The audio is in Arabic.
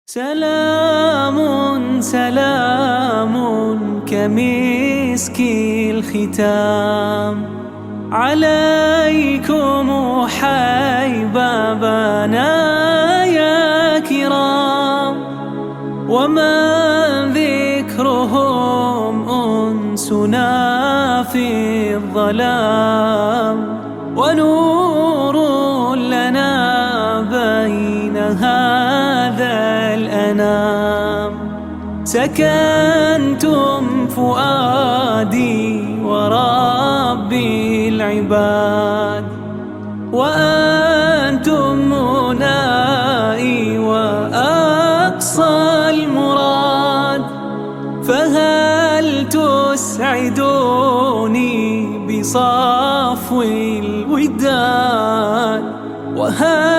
سلام سلام كمسك الختام عليكم حبابنا يا كرام، ومن ذكرهم أنسنا في الظلام، ونور لنا بين هذا الأنام. سكنتم فؤادي وربي العباد، وأنتم منائي وأقصى المراد، فهل تسعدوني بصفو الوداد، وهل